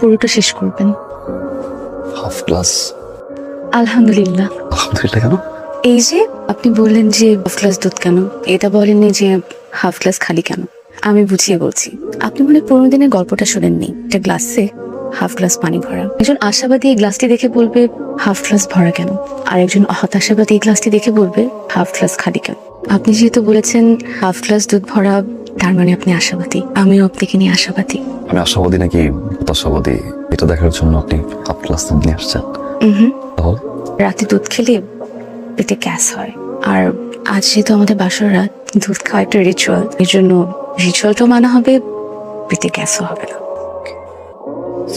পুরোটা শেষ করবেন। Half class? আলহামদুলিল্লাহ। আলহামদুলিল্লাহ কেন? এই যে আপনি বললেন যে হাফ গ্লাস দুধ কেন, এটা বলেননি যে হাফ গ্লাস খালি কেন। আমি বুঝিয়ে বলছি। আপনি মনে পুরোনো দিনের গল্পটা শোনেননি? একটা গ্লাসে হাফ গ্লাস পানি ভরা। একজন আশাবাদী এই গ্লাসটি দেখে বলবে হাফ গ্লাস ভরা কেন, আর একজন হতাশাবাদী এই গ্লাসটি দেখে বলবে হাফ গ্লাস খালি কেন। আপনি যেহেতু বলেছেন হাফ গ্লাস দুধ ভরা, তার মানে আপনি আশাবাদী। আমিও আপনাকে নিয়ে আশাবাদী। আমি আশাবাদী নাকি হতাশাবাদী এটা দেখার জন্য আপনি হাফ ক্লাস দুধ নিয়ে আসছেন? তাহলে রাতে দুধ খেলে পেটে গ্যাস হয়, আর আজ যেহেতু আমাদের বাসার রাত, দুধ খাওয়া একটা রিচুয়াল, এর জন্য রিচুয়ালটাও মানা হবে, পেটে গ্যাসও হবে না।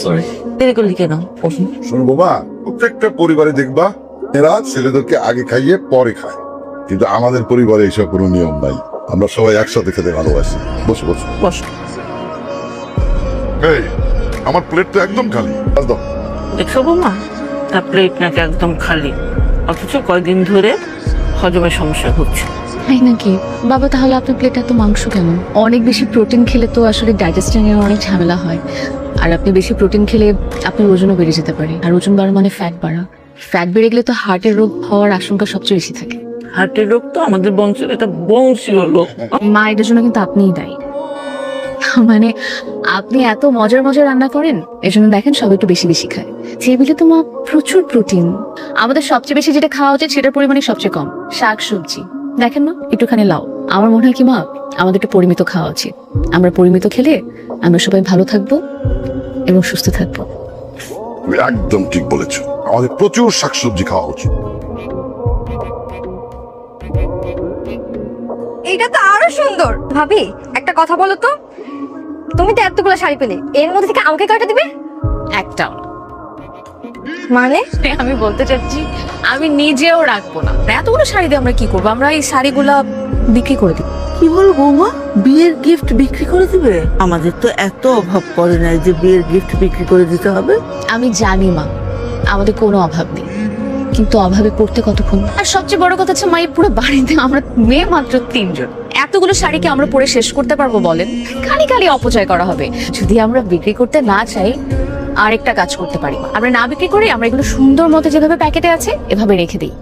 সরি। দেরি করলি কেন? শোনো বাবা, প্রত্যেকটা পরিবারে দেখবা এরা ছেলেদেরকে আগে খাইয়ে পরে খায়, কিন্তু আমাদের পরিবারে এইসব কোনো নিয়ম নাই। আমরা সবাই একসাথে খেতে ভালোবাসি। বসো বসো। বস। এই, আমার প্লেটটা একদম খালি। বাস দাও। দেখছো বৌমা, তার প্লেট নাকি একদম খালি, অথচ কয়দিন ধরে হজমের সমস্যা হচ্ছে। তাই নাকি বাবা? তাহলে আপনার প্লেটে এত মাংস কেন? অনেক বেশি প্রোটিন খেলে তো আসলে ডাইজেশনের অনেক ঝামেলা হয়, আর আপনি বেশি প্রোটিন খেলে আপনার ওজনও বেড়ে যেতে পারে, আর ওজন বাড়া মানে ফ্যাট বাড়া। ফ্যাট বেড়ে গেলে তো হার্টের রোগ হওয়ার আশঙ্কা সবচেয়ে বেশি থাকে। হার্টের রোগ তো আমাদের বংশের এটা বংশীয় রোগ। মা, এটার জন্য কিন্তু আপনিই দায়ী। মানে আপনি এত মজার মজার রান্না করেন, এজন্য দেখেন সব একটু বেশি বেশি খায়। টেবিলে তো মা প্রচুর প্রোটিন। আমাদের সবচেয়ে বেশি যেটা খাওয়া উচিত সেটার পরিমাণে সবচেয়ে কম শাক সবজি। দেখেন না, একটুখানি লাও। আমার মনে হয় কি মা, আমাদের একটু পরিমিত খাওয়া উচিত। আমরা পরিমিত খেলে আমরা সবাই ভালো থাকবো এবং সুস্থ থাকবো। তুমি একদম ঠিক বলেছো, আমাদের প্রচুর শাকসবজি খাওয়া উচিত। এইটা তো আরো সুন্দর। ভাবি, একটা কথা বলো তো, তুমি তো এতগুলো শাড়ি পেলে, এর মধ্যে থেকে আমাকে কয়টা দিবে? একটা মানে আমি বলতে চাচ্ছি আমি নিজেও রাখবো না। এতগুলো শাড়ি দিয়ে আমরা কি করবো? আমরা এই শাড়িগুলা বিক্রি করে দিব। কি বলো বৌমা, বিয়ের গিফট বিক্রি করে দিবে? আমাদের তো এত অভাব পড়ে নাই যে বিয়ের গিফট বিক্রি করে দিতে হবে। আমি জানি মা, আমাদের কোনো অভাব নেই, কিন্তু অভাবে পড়তে কতক্ষণ। আর সবচেয়ে বড় কথা হচ্ছে মা, এই পুরো বাড়িতে আমরা মেয়ে মাত্র 3 জন। এতগুলো শাড়িকে আমরা পরে শেষ করতে পারবো বলেন? খালি খালি অপচয় করা হবে। যদি আমরা বিক্রি করতে না চাই, আরেকটা কাজ করতে পারি, আমরা না বিক্রি করি, আমরা এগুলো সুন্দর মতো যেভাবে প্যাকেটে আছে এভাবে রেখে দিই।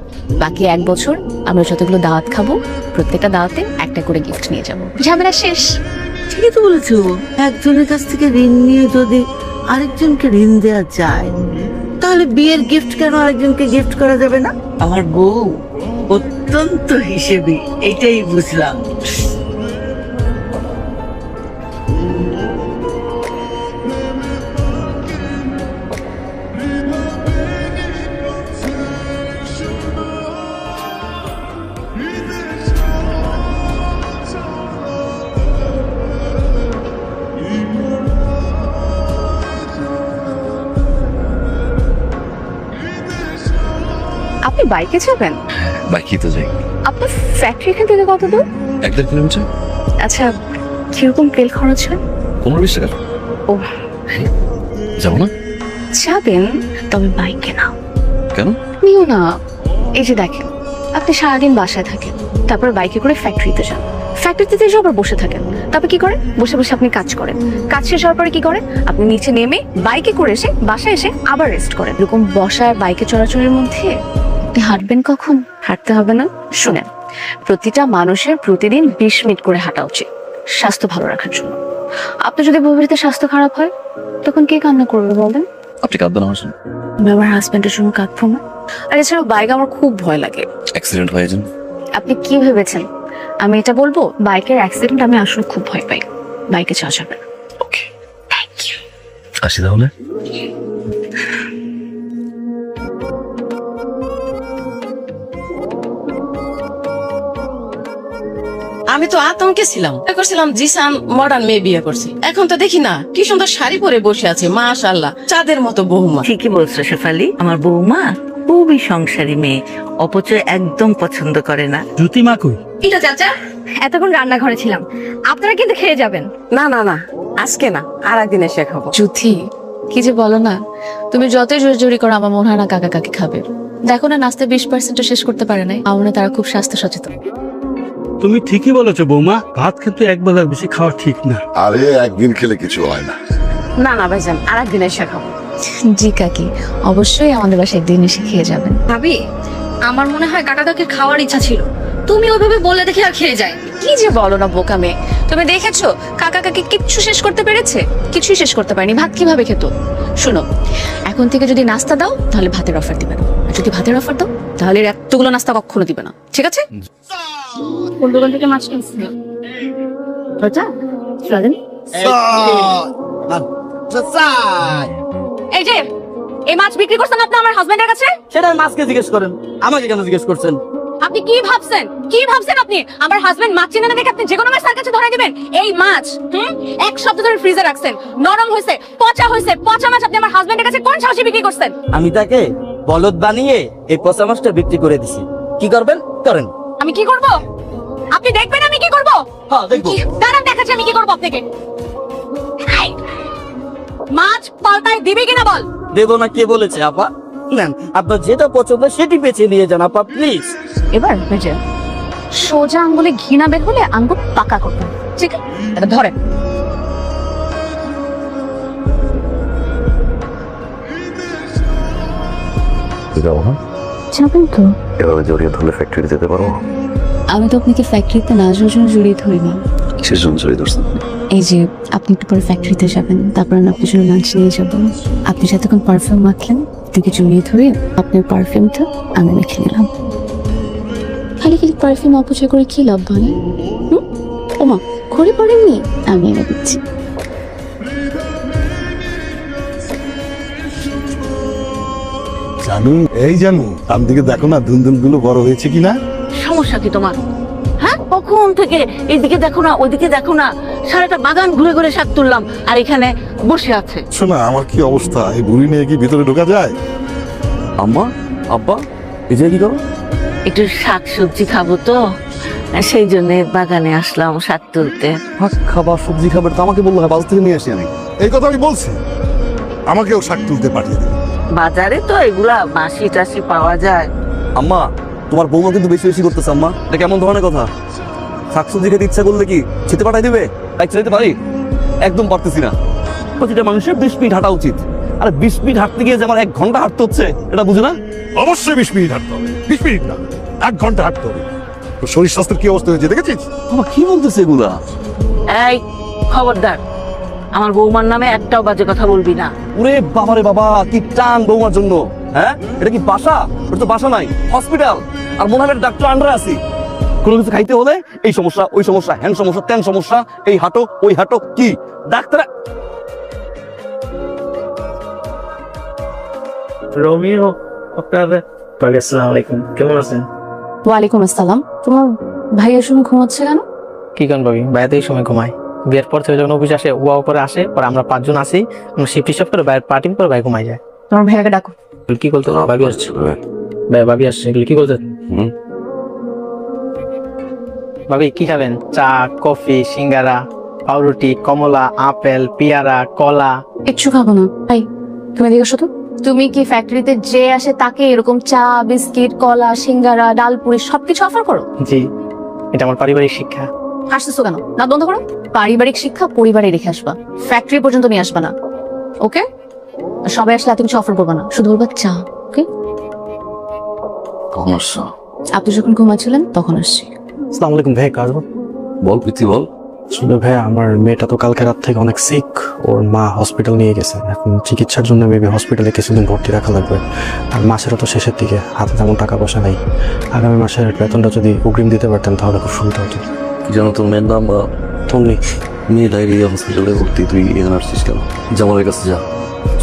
বাকি 1 বছর আমরা যতগুলো দাওয়াত খাবো, প্রত্যেকটা দাওয়াতে একটা করে গিফট নিয়ে যাবো। ঝামেলা শেষ। ঠিকই তো বলেছো, একজনের কাছ থেকে ঋণ নিয়ে যদি আরেকজনকে ঋণ দেওয়া যায়, তাহলে বিয়ের গিফট কেন আরেকজনকে গিফট করা যাবে না? আমার বউ অত্যন্ত হিসেবি, এটাই বুঝলাম। আপনি বাইকে যাবেন? বাকি তো যাই। আপনার ফ্যাক্টরি এখান থেকে কত দূর? 1-1.5 কিলোমিটার। আচ্ছা, কিরকম তেল খরচ হয়? 15-20 টাকা। ও, যাবো না? যাবেন, তবে বাইকে না। কেন? নিও না। এই যে দেখেন, আপনি সারাদিন বাসায় থাকেন, তারপর বাইকে করে ফ্যাক্টরিতে যান, ফ্যাক্টরিতে এসে আবার বসে থাকেন, তারপর কি করেন? বসে বসে আপনি কাজ করেন, কাজ শেষ হওয়ার পরে কি করেন? আপনি নিচে নেমে বাইকে করে এসে বাসায় এসে আবার রেস্ট করেন। এরকম বসায় বাইকে চলাচলের মধ্যে আপনি হাঁটবেন কখন? হাঁটতে হবে না। শুনেন, প্রতিটা মানুষের প্রতিদিন 20 মিনিট করে হাঁটা উচিত স্বাস্থ্য ভালো রাখার জন্য। আপনার যদি ভবিষ্যতে স্বাস্থ্য খারাপ হয়, তখন কে কান্না করবে বলেন? আপনি কাঁদবেন আমার জন্য? আমি আমার হাজবেন্ডের জন্য কাঁদবো না। আর এছাড়াও বাইকে আমার খুব ভয় লাগে। অ্যাক্সিডেন্ট হয়ে যান। আপনি কি ভেবেছেন আমি এটা বলবো? বাইকের অ্যাক্সিডেন্ট আমি আসলে খুব ভয় পাই। বাইকে যাওয়া যাবে না। ওকে, থ্যাংক ইউ। আসি তাহলে। আমি তো আতঙ্কে ছিলাম, করছিলাম জিসান মডার্ন মেয়ে বিয়ে করছে। এখন তো দেখি না কি সুন্দর শাড়ি পরে বসে আছে, মাশাআল্লাহ, চাঁদের মতো বৌমা। ঠিকই বলছো শেফালি, আমার বৌমা খুবই সংসারী মেয়ে, অপচয় একদম পছন্দ করে না। জুতিমা কই? এটা চাচা, এতক্ষণ রান্নাঘরে ছিলাম, আপনারা কিন্তু খেয়ে যাবেন। না না না, আজকে না, আর একদিন এসে খাবো। যুথি, কি যে বলো না, তুমি যতই জোর জোরি করো আমার মনে হয় না কাকা কাকি খাবে। দেখো না নাস্তা 20% শেষ করতে পারে নাই, আমার মনে হয় তারা খুব স্বাস্থ্য সচেতন। তুমি ঠিকই বলেছো বৌমা, ভাত কিন্তু এক বেলার বেশি খাওয়া ঠিক না। আরে একদিন খেলে কিছু হয় না। না না ভাইজান, আর একদিন এসে খাবো। জি কাকি, অবশ্যই আমাদের বাসায় একদিন এসে খেয়ে যাবেন। ভাবি আমার মনে হয় কাকা কাকির খাওয়ার ইচ্ছা ছিল, তুমি ওইভাবে বলে দেখে আর খেয়ে যায়। কি যে বলো না বোকা মেয়ে, তুমি দেখেছো কাকা কাকি কিচ্ছু শেষ করতে পেরেছে? কিছুই শেষ করতে পারেনি, ভাত কিভাবে খেত? শোনো, এখন থেকে যদি নাস্তা দাও তাহলে ভাতের অফার দিবে না, আর যদি ভাতের অফার দাও তাহলে এতগুলো নাস্তা কখনো দিবে না, ঠিক আছে? কোন দোকান থেকে মাছ কিনছি? এই যে এই মাছ বিক্রি করছেন আপনি আমার হাজবেন্ডের কাছে? সেটা মাছকে জিজ্ঞেস করেন, আমাকে কেন জিজ্ঞেস করছেন? আপনি কি ভাবছেন, কি ভাবছেন আপনি? আমার হাজবেন্ড মাছ চিনে না দেখে আপনি যে কোনো মাছ তার কাছে ধরে দিবেন? এই মাছ এক সপ্তাহ ধরে ফ্রিজে রাখছেন, নরম হয়েছে, পচা হয়েছে, পচা মাছ আপনি আমার হাজবেন্ডের কাছে কোন সাহসে বিক্রি করছেন? আমি তাকে বলদ বানিয়ে এই পচা মাছটা বিক্রি করে দিছি। কি করবেন করেন। আমি কি করব? আপনি দেখবেন আমি কি করব? হ্যাঁ দেখবো। দাঁড়ান দেখাচ্ছি আমি কি করব আপনাকে। এই, মাছ পাল্টায় দিবি কিনা বল? দেবো না, কে বলেছে আপা? নেন, আপনার যেটা পছন্দ সেটি বেছে নিয়ে যান আপা, প্লিজ। এবার ভেজে সোজা আঙ্গুলে ঘৃণা বের হলে আঙ্গুল পাকা করবেন, ঠিক আছে? এটা ধরেন। যাবো না, যাবেন তো? এভাবে জড়িয়ে ধরলে ফ্যাক্টরি যেতে পারো? আমি তো আপনাকে ফ্যাক্টরিতে না যাওয়ার জন্য জড়িয়ে ধরি না। কিসের জন্য জড়িয়ে ধরছেন? এই যে আপনি একটু পরে ফ্যাক্টরিতে যাবেন, তারপর আমি আপনার জন্য লাঞ্চ নিয়ে যাবো। আপনি যতক্ষণ পারফিউম মাখলেন, আপনাকে জড়িয়ে ধরে আপনার পারফিউমটা আমি মেখে নিলাম। খালি খালি পারফিউম অপচয় করে কি লাভ বলে? ওমা, ঘরে পড়েননি? আমি এনে দিচ্ছি। জানু, এই জানু, তার দিকে দেখো না ধুন্দুল গুলো বড় হয়েছে কিনা। সমস্যা কি তোমার? হ্যাঁ, কখন থেকে এইদিকে দেখো না ওইদিকে দেখো না, সারাটা বাগান ঘুরে ঘুরে শাক তুললাম আর এখানে বসে আছে। শোনা, আমার কি অবস্থা, এই বুড়ি নিয়ে কি ভিতরে ঢোকা যায়? আম্মা, আব্বা, এই যে কি করো? একটু শাক সবজি খাবো তো, সেই জন্য বাগানে আসলাম শাক তুলতে। শাক খাবার, সবজি খাবার তো আমাকে বললো হয়, বাজার থেকে নিয়ে আসি আমি। এই কথা আমি বলছি, আমাকেও শাক তুলতে পাঠিয়ে দিন। বাজারে তো এগুলা বাসি টাসি পাওয়া যায়। আম্মা, তোমার বৌমা কিন্তু বেশি বেশি করতেছে। আম্মা, এটা কেমন ধরনের কথা? শাকসবজি খেতে ইচ্ছা করলে কি খেতে পাঠাই দিবে? তাই চাইতে পারি? একদম পারতেছি না। প্রতিটা মানুষের 20 মিনিট হাঁটা উচিত, আর 20 মিনিট হাঁটতে গিয়ে যে আমার 1 ঘন্টা হাঁটতে হচ্ছে, এটা বুঝে না? অবশ্যই 20 মিনিট হাঁটতে হবে, 20 মিনিট না, 1 ঘন্টা হাঁটতে হবে। তোর শরীর স্বাস্থ্যের কি অবস্থা হয়েছে দেখেছিস? আম্মা কি বলতেছে এগুলা? এই খবরদার, আমার বৌমার নামে একটাও বাজে কথা বলবি না। ওরে বাবারে বাবা, কি টান বৌমার জন্য! হ্যাঁ, এটা কি বাসা? এটা তো বাসা নাই, হসপিটাল। আর মনে হয় ডাক্তার আন্ডারে আছি। কোনো কিছু খাইতে হলে এই সমস্যা, ওই সমস্যা, হ্যান সমস্যা, ত্যান সমস্যা, এই হাঁটো ওই হাঁটো, কি ডাক্তার? রোমিও, আসসালামু আলাইকুম, কেমন আছেন? ওয়ালাইকুম আসসালাম। তোমার ভাইয়ের সময় ঘুমাচ্ছে কেন? কি কারণ ভাবি, বাইরে এই সময় ঘুমায়। বিয়ের পর থেকে যখন অফিস আসে, ওয়া উপরে আসে, পরে আমরা 5 জন আসি, শিফট হিসাব করে বাইরে পার্টি করে ভাই ঘুমাই যায়। তোমার ভাইয়াকে ডাকো। কি করতে ভাবি আসছে? ভাই ভাবি আসছে, এগুলো কি করতে? ভাবি কি খাবেন? চা, কফি, সিঙ্গারা, পাউরুটি, কমলা, আপেল, পেয়ারা, কলা? কিচ্ছু খাবো না। ভাই তুমি এদিকে আসো তো। তুমি কি ফ্যাক্টরিতে যে আসে তাকে এরকম চা, বিস্কিট, কলা, সিঙ্গারা, ডালপুরি সবকিছু অফার করো? জি, এটা আমার পারিবারিক শিক্ষা। হাসতেছো কেন? না বন্ধ করো। পারিবারিক শিক্ষা পরিবারে রেখে আসবা, ফ্যাক্টরি পর্যন্ত নিয়ে আসবা না, ওকে? সবাই আসলে এত কিছু অফার করবা না, শুধু বলবা চা, ওকে? কখন আসছো? আপনি যখন ঘুমাচ্ছিলেন তখন আসছি। আসসালামু আলাইকুম ভাই, কাজ বল প্রীতি, বল। আসলে ভাই, আমার মেয়েটা তো কালকে রাত থেকে অনেক সিক, ওর মা হসপিটাল নিয়ে গেছে। এখন চিকিৎসার জন্য মেবি হসপিটালে কিছুদিন ভর্তি রাখা লাগবে। আর মাসেরও তো শেষের দিকে, হাতে তেমন টাকা পয়সা নেই। আগামী মাসের বেতনটা যদি অগ্রিম দিতে পারতেন তাহলে খুব সুবিধা হতো। কি জানো তোর মেয়ের নাম? তমনি। মেয়ে ডায়রিয়া হসপিটালে ভর্তি, তুই এখানে আসছিস কেন? জামালের কাছে যা,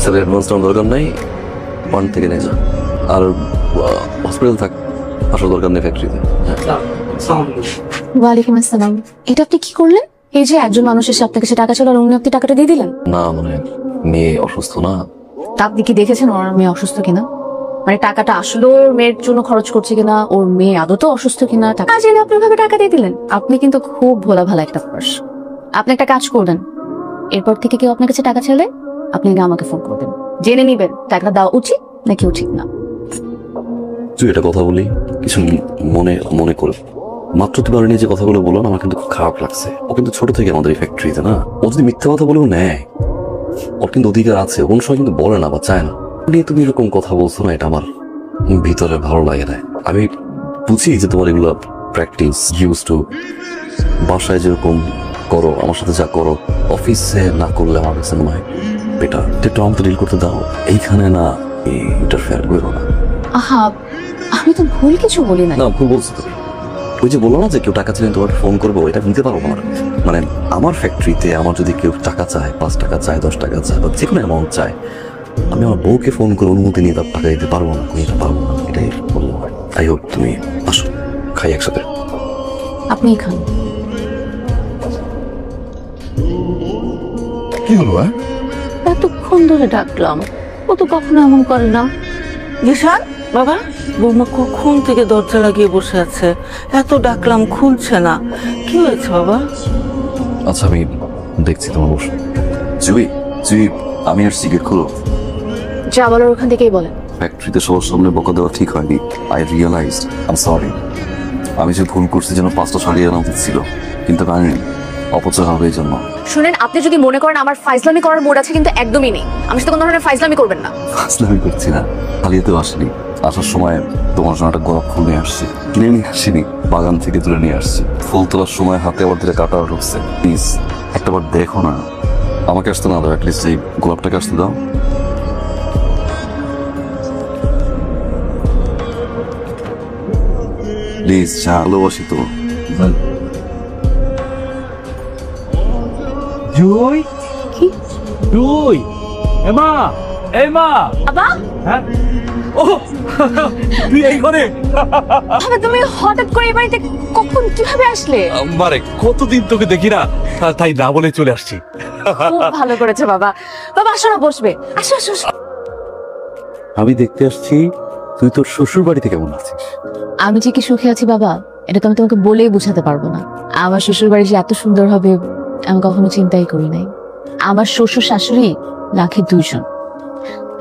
স্যার অ্যাডভান্স নেওয়ার দরকার নেই, ফান্ড থেকে নিয়ে যা। আর হসপিটাল থাক, আসার দরকার নেই ফ্যাক্টরিতে। ওয়ালাইকুম আসসালাম। এটা আপনি কি করলেন? এই যে একজন মানুষ এসে আপনার কাছে টাকা চাইলো আর উনি আপনি টাকাটা দিয়ে দিলেন? না, মানে মেয়ে অসুস্থ না। তা আপনি কি দেখেছেন ওর মেয়ে অসুস্থ কিনা? মানে টাকাটা আসলে ওর মেয়ের জন্য খরচ করছে কিনা, ওর মেয়ে আদৌ অসুস্থ কিনা, টাকা জেনে আপনি ভাবে টাকা দিয়ে দিলেন? আপনি কিন্তু খুব ভোলা ভালা একটা পার্স। আপনি একটা কাজ করবেন, এরপর থেকে কেউ আপনার কাছে টাকা চাইলে আপনি আগে আমাকে ফোন করবেন, জেনে নিবেন টাকা দেওয়া উচিত নাকি উচিত না। তুই এটা কথা বলি কিছু মনে মনে করে মাত্র তোমার নিয়ে যে কথাগুলো বললাম আমার কিন্তু খুব খারাপ লাগছে। ও কিন্তু ছোট থেকে আমাদের এই ফ্যাক্টরিতে না, ও যদি মিথ্যা কথা বলেও নেয় ওর কিন্তু অধিকার আছে, কোন সময় কিন্তু বলে না বা চায় না। নিয়ে তুমি এরকম কথা বলছো না, এটা আমার ভিতরে ভালো লাগে না। আমি বুঝি যে তোমার এগুলো প্র্যাকটিস ইউজ টু, বাসায় যেরকম করো আমার সাথে যা করো অফিসে না করলে আমার কাছে মনে হয় বেটার। একটু আমাকে ডিল করতে দাও, এইখানে না ইন্টারফেয়ার করো না। আহা, আমি তো ভুল কিছু বলি না। না ভুল বলছো তুমি। ওই যে বললো না যে কেউ টাকা চাইলে তোমার ফোন করবো, এটা নিতে পারবো না। মানে আমার ফ্যাক্টরিতে আমার যদি কেউ টাকা চায়, 5 টাকা চায়, 10 টাকা চায় বা যে কোনো অ্যামাউন্ট চায়, আমি আমার বউকে ফোন করে অনুমতি নিয়ে তার টাকা দিতে পারবো না, এটা পারবো না। এটাই বললো হয়। আই হোপ তুমি আসো, খাই একসাথে। আপনি খান। কি হলো? এতক্ষণ ধরে ডাকলাম, ও তো কখনো এমন করে না। ঈশান বাবা, বৌমা কখন থেকে দরজা লাগিয়ে বসে আছে, এত ডাকলাম খুলছে না, কি হয়েছে বাবা? আচ্ছা আমি দেখছি তোমার বসো। জুই জুই, আমি আর সিগারেট খুলো। যা বলার ওখান থেকেই বলেন। ফ্যাক্টরিতে সবার সামনে বকা দেওয়া ঠিক হয়নি। I realised, I am sorry. আমি যে ভুল করছি যেন 5টা সরিয়ে আনা উচিত ছিল, কিন্তু আমি অপচয় হবে এই জন্য। শুনেন, আপনি যদি মনে করেন আমার ফাইজলামি করার মুড আছে, কিন্তু একদমই নেই। আমার সাথে কোনো ধরনের ফাইজলামি করবেন না। ফাজলামি করছি না, খালিয়াতেও আসিনি। আসার সময় তোমার জন্য একটা গোলাপ ফুল নিয়ে আসছি, কিনে নিয়ে আসিনি, বাগান থেকে তুলে নিয়ে আসছি। ফুল তোলার সময় হাতে আবার দিলে কাটা ঢুকছে। প্লিজ একটাবার দেখো না, আমাকে আসতে না দাও, অ্যাটলিস্ট এই গোলাপটাকে আসতে দাও। প্লিজ, ভালোবাসি তো। জুই, কি? জুই, এমা, এই মা। বাবা, হ্যাঁ, ও তুই এই ঘরে? বাবা তুমি হঠাৎ করে এই বাড়িতে কখন কিভাবে আসলে? মারে কতদিন তোকে দেখি না, তাই না বলে চলে আসছি। খুব ভালো করেছে বাবা। বাবা আসো না, বসবে। আসো আসো আসো। আমি দেখতে আসছি তুই তোর শ্বশুর বাড়িতে কেমন আছিস। আমি যে কি সুখে আছি বাবা, এটা তো আমি তোমাকে বলেই বোঝাতে পারবো না। আমার শ্বশুর বাড়ি যে এত সুন্দর হবে আমি কখনো চিন্তাই করি নাই। আমার শ্বশুর শাশুড়ি লাখে 2 জন,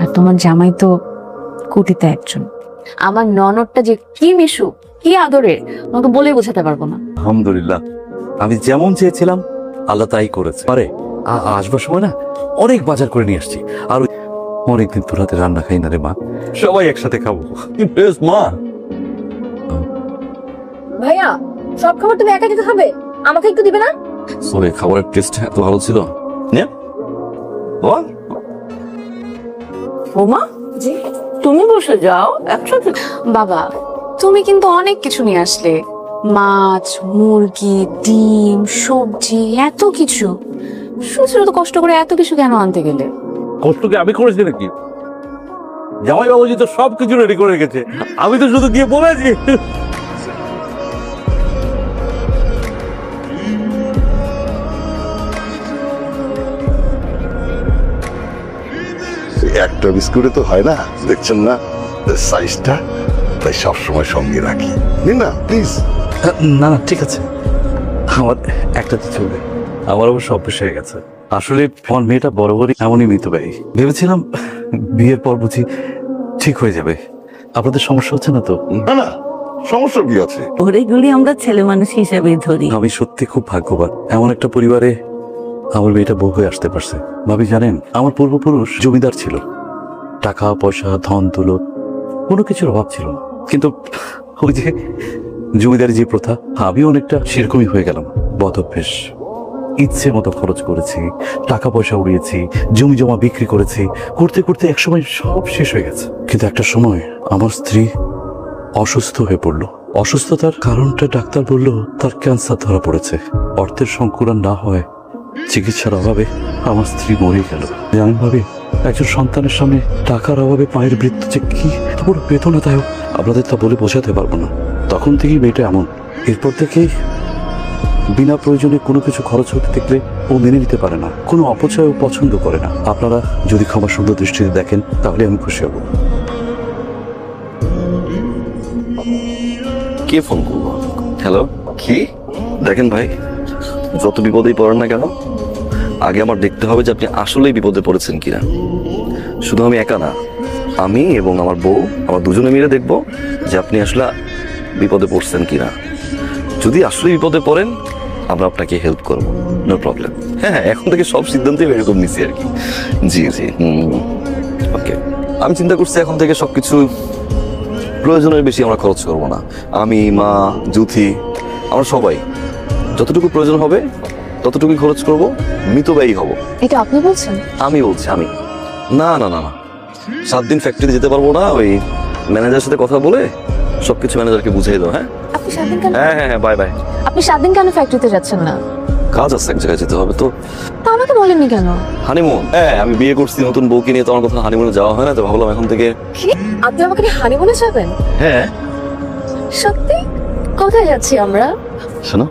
আর তোমার জামাই তো কোটিতে 1 জন। আমার ননদটা যে কি মিশু, কি আদরের, তোমাকে বলেই বোঝাতে পারবো না। আলহামদুলিল্লাহ, আমি যেমন চেয়েছিলাম আল্লাহ তাই করেছে। আরে আসবার সময় না অনেক বাজার করে নিয়ে আসছি, আর অনেকদিন তোর হাতে রান্না খাই না রে মা, সবাই একসাথে খাবো। মা ভাইয়া, সব খাবার তুমি একা খেতে হবে, আমাকে একটু দিবে না? সরে, খাবারের টেস্ট এত ভালো ছিল। বৌমা, জি তুমি বসে যাও একসাথে। বাবা, তুমি কিন্তু অনেক কিছু নিয়ে আসলে, মাছ, মুরগি, ডিম, সবজি, এত কিছু। শুধু তো কষ্ট করে এত কিছু কেন আনতে গেলে? কষ্ট কি আমি করেছি নাকি? জামাই বাবুজি তো সবকিছু রেডি করে রেখেছে, আমি তো শুধু গিয়ে বলেছি। একটা বিস্কুটে তো হয় না, দেখছেন না সাইজটা, তাই সবসময় সঙ্গে রাখি। নিন না প্লিজ। না না ঠিক আছে, আমার একটাতে চলবে। আমার অবশ্য অভ্যেস হয়ে গেছে। আসলে আমার মেয়েটা বরাবরই এমনই মিতব্যয়ী। ভেবেছিলাম বিয়ের পর বুঝি ঠিক হয়ে যাবে। আপনাদের সমস্যা হচ্ছে না তো? না না, সমস্যা কি আছে? ওরেগুলি আমরা ছেলে মানুষ হিসেবে ধরি। আমি সত্যি খুব ভাগ্যবান, এমন একটা পরিবারে আমার মেয়েটা বউ হয়ে আসতে পারছে। ভাবি জানেন, আমার পূর্বপুরুষ জমিদার ছিল, টাকা পয়সা ধন দৌলত কোনো কিছুর অভাব ছিল না। কিন্তু ওই যে জমিদারি যে প্রথা, আমি অনেকটা সেরকমই হয়ে গেলাম। বদ অভ্যেস, ইচ্ছে মতো খরচ করেছি, টাকা পয়সা উড়িয়েছি, জমি জমা বিক্রি করেছি, করতে করতে একসময় সব শেষ হয়ে গেছে। কিন্তু একটা সময় আমার স্ত্রী অসুস্থ হয়ে পড়লো। অসুস্থতার কারণটা ডাক্তার বলল তার ক্যান্সার ধরা পড়েছে। অর্থের সংকুলন না হয় চিকিৎসার অভাবে আমার স্ত্রী মরে গেল। জানেন ভাবি, একজন সন্তানের সামনে টাকার অভাবে পায়ের বৃত্ত যে কি বড় বেদনাদায়ক, আপনাদের তা বলে বোঝাতে পারবো না। তখন থেকেই মেয়েটা এমন। এরপর থেকেই বিনা প্রয়োজনে কোনো কিছু খরচ হতে দেখলে ও মেনে নিতে পারে না, কোনো অপচয়ও পছন্দ করে না। আপনারা যদি ক্ষমা সুন্দর দৃষ্টিতে দেখেন তাহলে আমি খুশি হব। কে ফোন করবো? হ্যালো, কি? দেখেন ভাই, যত বিপদেই পড়েন না কেন, আগে আমার দেখতে হবে যে আপনি আসলেই বিপদে পড়েছেন কিনা। শুধু আমি একা না, আমি এবং আমার বউ, আমার দুজনে মিলে দেখবো যে আপনি আসলে বিপদে পড়ছেন কিনা। যদি আসলে বিপদে পড়েন, আমরা আপনাকে হেল্প করবো, নো প্রবলেম। হ্যাঁ, এখন থেকে সব সিদ্ধান্তই এরকম নিছি আর কি। জি জি, ওকে। আমি চিন্তা করছি এখন থেকে সবকিছু প্রয়োজনের বেশি আমরা খরচ করবো না। আমি, মা, জুথি, আমরা সবাই যতটুকু প্রয়োজন হবে ততটুকুই খরচ করব, মিতব্যয়ী হব। এটা আপনি বলছেন? আমি বলছি, আমি। না না না না, 7 দিন ফ্যাক্টরিতে যেতে পারবো না। ওই ম্যানেজারের সাথে কথা বলে সবকিছু ম্যানেজারকে বুঝিয়ে দাও। হ্যাঁ আপনি 7 দিন কেন হ্যাঁ হ্যাঁ হ্যাঁ, বাই বাই। আপনি 7 দিন কেন ফ্যাক্টরিতে যাচ্ছেন না? কাজ আছে, এক জায়গায় যেতে হবে তো। তা আমাকে বলেননি কেন? হানিমুন? হ্যাঁ, আমি বিয়ে করছি, নতুন বউকে নিয়ে তো আমার কথা হানিমুনে যাওয়া হয় না, তো ভাবলাম এখন থেকে। কি আপনি আমাকে নিয়ে হানিমুনে যাবেন? হ্যাঁ। সত্যি? কোথায় যাচ্ছি আমরা? শোনো,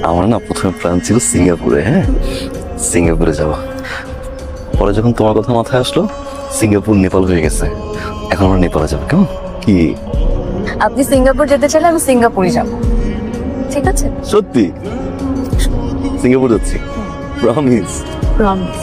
আমার না প্রথমে প্ল্যান ছিল সিঙ্গাপুরে। হ্যাঁ, সিঙ্গাপুরে যাওয়া। পরে যখন তোমার কথা মাথায় আসলো, সিঙ্গাপুর নেপাল হয়ে গেছে। এখন আমরা নেপালে যাবো, কেমন? কি আপনি সিঙ্গাপুর যেতে চাইলে আমি সিঙ্গাপুরে যাব, ঠিক আছে? সত্যি? সিঙ্গাপুর যাচ্ছি, প্রমিস। প্রমিস।